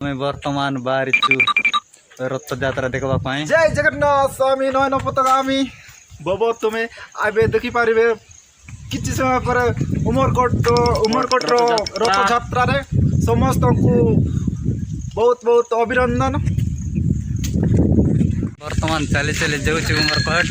मैं बर्तमान बाहरी रथ यात्रा देखा पाई। जय जगन्नाथ स्वामी नयन पतगामी बब तुम्हें आबे देखी पारे किसी समय पर उमरकोट रथ यात्रा रे समस्त को बहुत बहुत अभिनंदन। वर्तमान चली चली जाऊँ उमरकोट।